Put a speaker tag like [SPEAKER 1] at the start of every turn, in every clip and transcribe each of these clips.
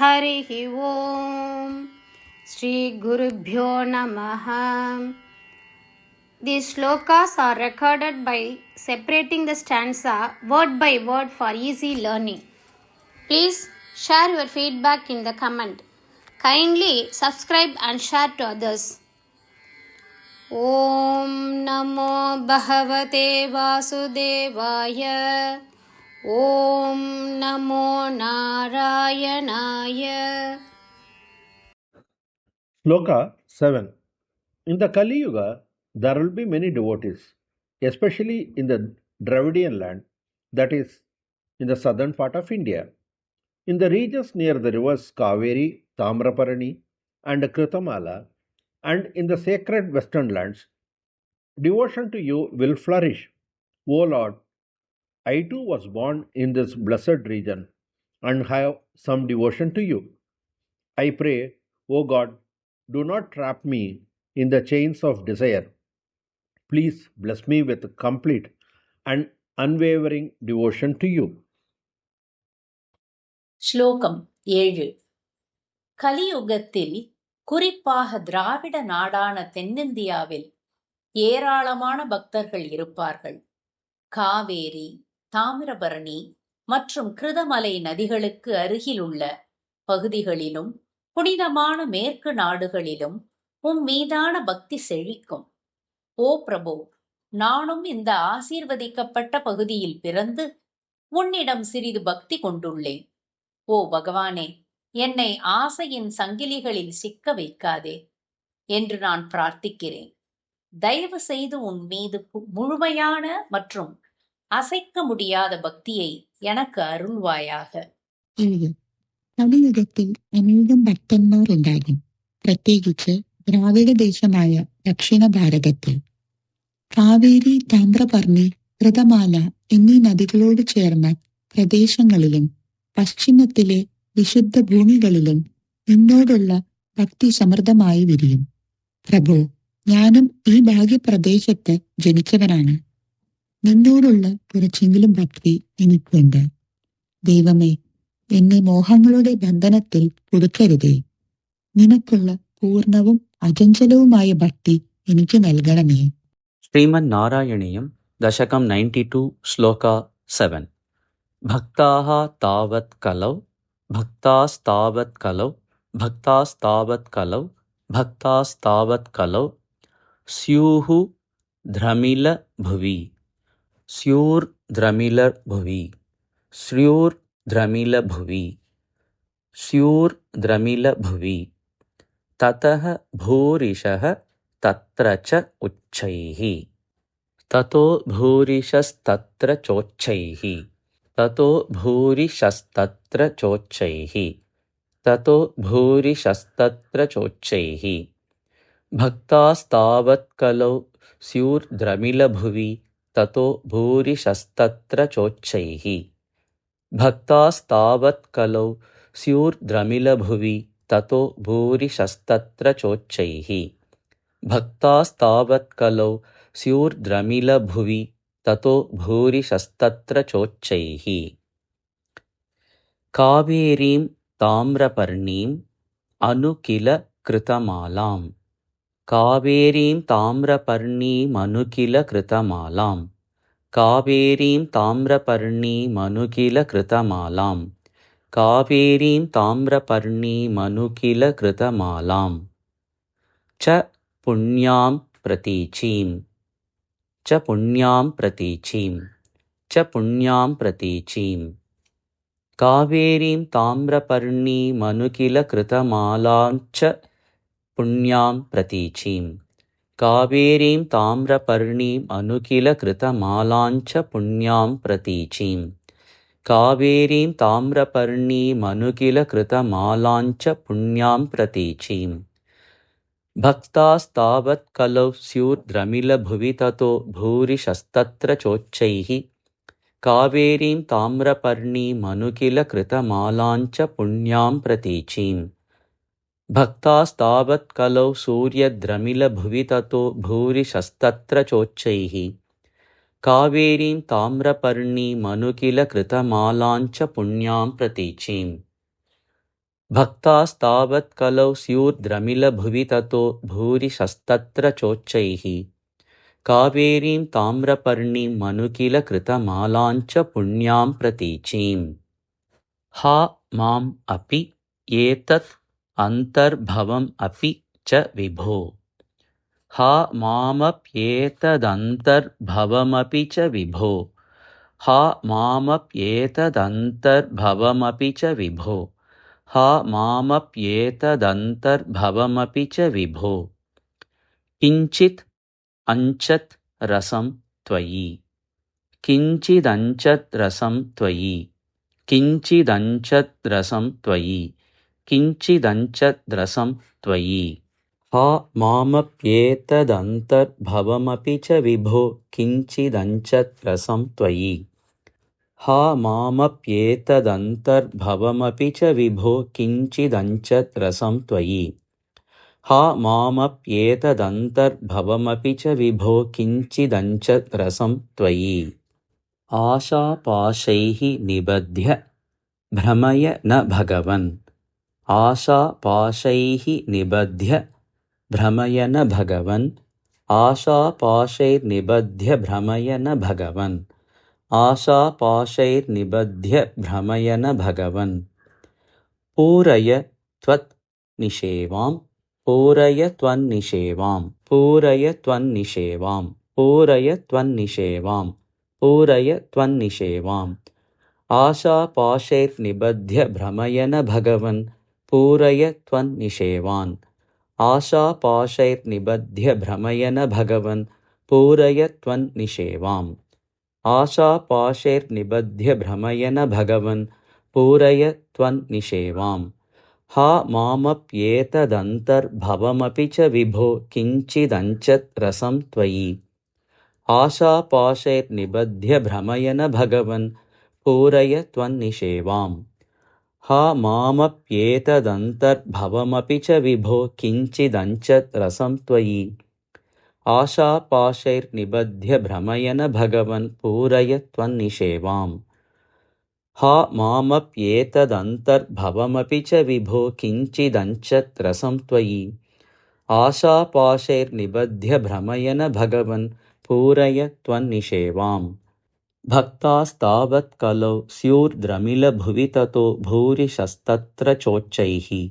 [SPEAKER 1] हरिः ओम श्री गुरुभ्यो नमः. These slokas are recorded by separating the stanza word by word for easy learning. Please share your feedback in the comment. Kindly subscribe and share to others. Om Namo Bhagavate Vasudevaya. Om Namo Narayanaya.
[SPEAKER 2] Shloka 7. In the Kali Yuga, there will be many devotees, especially in the Dravidian land, that is, in the southern part of India. In the regions near the rivers Kaveri, Tamraparani, and Kritamala, and in the sacred western lands, devotion to you will flourish. O Lord, I too was born in this blessed region and have some devotion to you. I pray, O God, do not trap me in the chains of desire. Please bless me with complete and unwavering devotion to you.
[SPEAKER 3] ஸ்லோகம் 7. கலியுகத்தில் குறிப்பாக திராவிட நாடான தென்னிந்தியாவில் ஏராளமான பக்தர்கள் இருப்பார்கள். காவேரி, தாமிரபரணி மற்றும் கிருதமலை நதிகளுக்கு அருகிலுள்ள பகுதிகளிலும் புனிதமான மேற்கு நாடுகளிலும் மீதான பக்தி செழிக்கும். ஓ பிரபு, நானும் இந்த ஆசீர்வதிக்கப்பட்ட பகுதியில் பிறந்து உன்னிடம் சிறிது பக்தி கொண்டுள்ளேன். ஓ பகவானே, என்னை ஆசையின் சங்கிலிகளில் சிக்க வைக்காதே என்று நான் பிரார்த்திக்கிறேன். தயவு செய்து உன் மீது முழுமையான மற்றும் அசைக்க முடியாத பக்தியை எனக்கு அருள்வாயாக.
[SPEAKER 4] കലിയുഗത്തിൽ അനേകം ഭക്തന്മാർ ഉണ്ടാകും, പ്രത്യേകിച്ച് ദ്രാവിഡ ദേശമായ ദക്ഷിണ ഭാരതത്തിൽ. കാവേരി, താമ്രപർണി, കൃതമാല എന്നീ നദികളോട് ചേർന്ന പ്രദേശങ്ങളിലും പശ്ചിമത്തിലെ വിശുദ്ധ ഭൂമികളിലും നിന്നോടുള്ള ഭക്തി സമൃദ്ധമായി വിരിയും. പ്രഭു, ഞാനും ഈ ഭാഗ്യപ്രദേശത്ത് ജനിച്ചവനാണ്. നിന്നോടുള്ള കുറച്ചെങ്കിലും ഭക്തി എനിക്കുണ്ട്. ദൈവമേ, എന്നെ മോഹങ്ങളുടെ ബന്ധനത്തിൽ കുടുക്കരുതേ. നിനക്കുള്ള പൂർണ്ണവും അചഞ്ചലവുമായ ഭക്തി എനിക്ക് നൽകണമേ.
[SPEAKER 5] ಶ್ರೀಮನ್ ನಾರಾಯಣೀಯಂ ದಶಕಂ 92 ಶ್ಲೋಕ 7. ಭಕ್ತಾಃ ತಾವತ್ ಕಲೌ ಭಕ್ತಾಸ್ತಾವತ್ ಕಲೌ ಭಕ್ತಾಸ್ತಾವತ್ ಕಲೌ ಭಕ್ತಾಸ್ತಾವತ್ ಕಲೌ ಸ್ಯೂಃ ಧ್ರಮಿಲ ಭುವಿ ಸ್ಯೂರ್ ಧ್ರಮಿಲ ಭುವಿ ಸ್ಯೂರ್ ಧ್ರಮಿಲ ಭುವಿ ಸ್ಯೂರ್ ಧ್ರಮಿಲ ಭುವಿ ತತಃ ಭೂರಿಶಃ ತತ್ರ ಚ ಉಚ್ಚೈಃ ತತೋ ಭೂರಿಶಸ್ತತ್ರ ಚೋಚ್ಚೈಃ ತತೋ ಭೂರಿಶಸ್ತತ್ರ ಚೋಚ್ಚೈಃ ತತೋ ಭೂರಿಶಸ್ತತ್ರ ಚೋಚ್ಚೈಃ ಭಕ್ತಾಸ್ತಾವತ್ ಕಲೌ ಸ್ಯೂರ್ಧ್ರಮಿಲಭುವಿ ತತೋ ಭೂರಿಶಸ್ತತ್ರ ಚೋಚ್ಚೈಃ ಭಕ್ತಾಸ್ತಾವತ್ ಕಲೌ ಸ್ಯೂರ್ಧ್ರಮಿಲಭುವಿ ತತೋ ಭೂರಿಶಸ್ತತ್ರ ಚೋಚ್ಚೈಃ ಭಕ್ತಾಸ್ತಾವತ್ ಕಲೌ ಸ್ಯೂರ್ಧ್ರಮಿಲಭುವಿ ತತೋ ಭೂರಿಶಸ್ತತ್ರ ಚೋಚ್ಚೈಃ. ಕಾವೇರೀಂ ತಾಮ್ರಪರ್ಣೀಂ ಅನು ಕಿಲ ಕೃತಮಾಲಾಂ ಕಾವೇರೀಂ ತಾಮ್ರಪರ್ಣೀಮನು ಕಿಲ ಕೃತಮಾಲಾಂ ಕಾವೇರೀಂ ತಾಮ್ರಪರ್ಣೀಮನು ಕಿಲ ಕೃತಮಾಲಾಂ ಕಾವೇರೀಂ ತಾಮ್ರಪರ್ಣೀಮನು ಕಿಲ ಕೃತಮಾಲಾಂ ಚ ಪುಣ್ಯಾಂ ಪ್ರತೀಚೀಂ ಚ ಪುಣ್ಯಾಂ ಪ್ರತೀಚೀಂ ಚ ಪುಣ್ಯಾಂ ಪ್ರತೀಚೀಂ ಕಾವೇರೀಂ ತಾಮ್ರಪರ್ಣೀಮನು ಕಿಲ ಕೃತಮಾಲಾಂ ಚ ಪುಣ್ಯಾಂ ಪ್ರತೀಚೀಂ ಕಾವೇರೀಂ ತಾಮ್ರಪರ್ಣೀಮನು ಕಿಲ ಕೃತಮಾಲಾಂ ಚ ಪುಣ್ಯಾಂ ಪ್ರತೀಚೀಂ ಕಾವೇರೀಂ ತಾಮ್ರಪರ್ಣೀಮನು ಕಿಲ ಕೃತಮಾಲಾಂ ಚ ಪುಣ್ಯಾಂ ಪ್ರತೀಚೀಂ ಭಕ್ತಾಸ್ತಾವತ್ ಕಲೌ ಸ್ಯೂರ್ಧ್ರಮಿಲಭುವಿ ತತೋ ಭೂರಿಶಸ್ತತ್ರ ಚೋಚ್ಚೈಃ ಕಾವೇರೀಂ ತಾಮ್ರಪರ್ಣೀಮನು ಕಿಲ ಕೃತಮಾಲಾಂ ಚ ಪುಣ್ಯಾಂ ಪ್ರತೀಚೀಂ ಭಕ್ತಾಸ್ತಾವತ್ ಕಲೌ ಸೂರ್ಯಧ್ರಮಿಲಭುವಿ ತತೋ ಭೂರಿಶಸ್ತತ್ರ ಚೋಚ್ಚೈಃ ಕಾವೇರೀಂ ತಾಮ್ರಪರ್ಣೀಮನು ಕಿಲ ಕೃತಮಾಲಾಂ ಚ ಪುಣ್ಯಾಂ ಪ್ರತೀಚೀಂ भक्तास्तावत् कलौ स्युर्द्रमिलभुवि ततो भूरिशस्तत्र चोच्चैः कावेरीं ताम्रपर्णीं मनुकिलकृतमालाञ्च पुण्यां प्रतीचीम्। हा माम् अपि एतत् अन्तर्भवम् अपि च विभो। हा मामप्येतदन्तर्भवमपि च विभो। हा मामप्येतदन्तर्भवमपि च विभो। हा मामप्येतदन्तर्भवमपि च विभो। किञ्चित् अंचत् रसं त्वयि। किञ्चिदंचत् रसं त्वयि। किञ्चिदंचत् रसं त्वयि। किञ्चिदंचत् रसं त्वयि। हा मामप्येतदन्तर्भवमपि च विभो किञ्चिदंचत् रसं त्वयि। हा मामप्येतदन्तर्भवमपि च विभो किञ्चिदंचत् रसं त्वयि। हा मामप्येतदन्तर्भवमपि च विभो किञ्चिदंचत् रसं त्वयि। आशापाशैः निबध्य भ्रमय न भगवन्। आशापाशैः निबध्य भ्रमय न भगवन्। आशापाशैर्निबध्य भ्रमय न भगवन्। आशापाशैर्निबध्य भ्रमय न भगवन्। पूरय त्वन्निषेवाम्। पूरय त्वन्निषेवाम्। पूरय त्वन्निषेवाम्। पूरय त्वन्निषेवाम्। पूरय त्वन्निषेवाम्। आशापाशैर्निबध्य भ्रमय न भगवन्। पूरय त्वन्निषेवान्। आशापाशैर्निबध्य भ्रमय न भगवन्। पूरय त्वन्निषेवाम्। आशापाशैर्निबध्य भ्रमय न भगवन्। पूरय त्वन्निषेवाम्। हा मामप्येतदन्तर्भवमपि च विभो किञ्चिदंचत् रसं त्वयि। आशापाशैर्निबध्य भ्रमय न भगवन्। पूरय त्वन्निषेवाम्। हा मामप्येतदन्तर्भवमपि च विभो किञ्चिदंचत् रसं त्वयि। आशापाशैर्निबध्य भ्रमय न भगवन्। पूरय त्वन्निषेवाम्। हा मामप्येतदन्तर्भवमपि च विभो किञ्चिदंचत् रसं त्वयि। आशापाशैर्निबध्य भ्रमय न भगवन्। पूरय त्वन्निषेवाम्। भक्तास्तावत् कलौ स्युर्द्रमिलभुवि ततो भूरिशस्तत्र चोच्चैः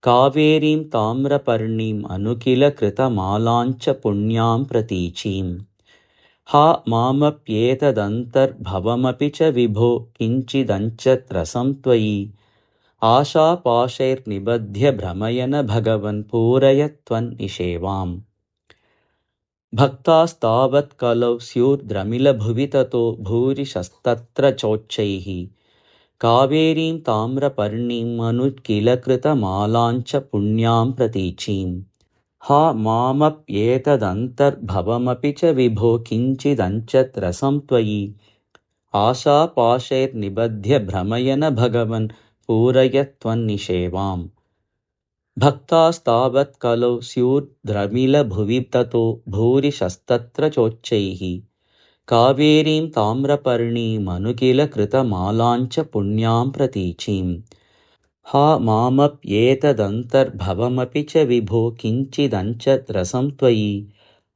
[SPEAKER 5] कावेरीं ताम्रपर्णीम् अनुकिलकृतमालाञ्च पुण्यां प्रतीचीम्। हा मामप्येतदन्तर्भवमपि च विभो किञ्चिदंचत् रसं त्वयि। आशापाशैर्निबध्य भ्रमय न भगवन्। पूरय त्वन्निषेवाम्। भक्तास्तावत् कलौ स्युर्द्रमिलभुवि ततो भूरिशस्तत्र चोच्चैः कावेरीं ताम्रपर्णीम् अनुकिलकृतमालाञ्च पुण्यां प्रतीचीम्। हा मामप्येतदन्तर्भवमपि च विभो किञ्चिदंचत् रसं त्वयि। आशापाशैर्निबध्य भ्रमय न भगवन्। पूरय त्वन्निषेवाम्। भक्तास्तावत् कलौ स्युर्द्रमिलभुवि ततो भूरिशस्तत्र चोच्चैः कावेरीं ताम्रपर्णीम् अनुकिलकृतमालाञ्च पुण्यां प्रतीचीम्। हा मामप्येतदन्तर्भवमपि च विभो किञ्चिदंचत् रसं त्वयि।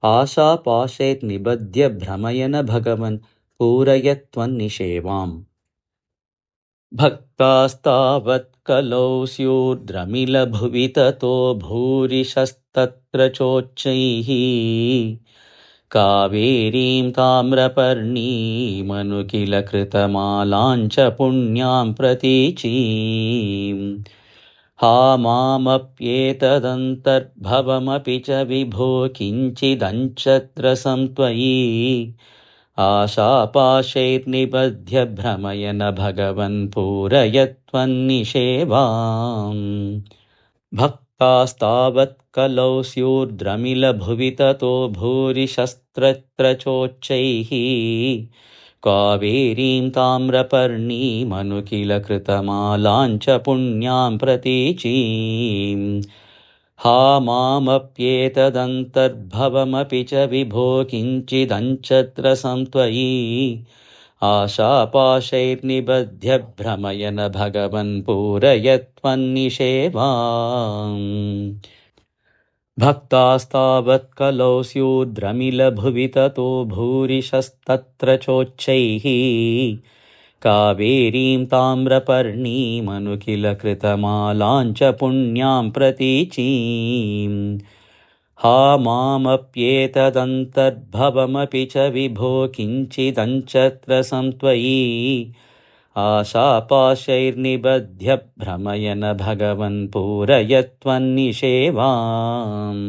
[SPEAKER 5] आशापाशैर्निबध्य भ्रमय न भगवन्। पूरय त्वन्निषेवाम्। भक्तास्तावत् कलौ स्युर्द्रमिलभुवि ततो भूरिशस्तत्र चोच्चैः कावेरीं ताम्रपर्णीमनुकिलकृतमालाञ्च पुण्यां प्रतीचीम्। हा मामप्येतदन्तर्भवमपि च विभो किञ्चिदंचत् रसं त्वयि। आशापाशैर्निबध्य भ्रमय न भगवन्। पूरय त्वन्निषेवाम्। भक्तास्तावत् कलौ स्युर्द्रमिलभुवि ततो भूरिशस्तत्र चोच्चैः कावेरीं ताम्रपर्णीमनुकिलकृतमालाञ्च पुण्यां प्रतीचीम्। हा मामप्येतदन्तर्भवमपि च विभो किञ्चिदंचत् रसं त्वयि। आशापाशैर्निबध्य भ्रमयन भगवन् पूरयत्वन्निषेवाम् भक्तास्तावत् कलौ स्युद्रमिलभुवि ततो भूरिशस्तत्र चोच्चैः कावेरीं ताम्रपर्णीमनु किल कृतमालाञ्च पुण्यां प्रतीचीम् हा मामप्येतदन्तर्भवमपि च विभो किञ्चिदञ्चत्र संत्वयि आशापाशैर्निबध्य भ्रमयन भगवन् पूरयत्वन्निषेवाम्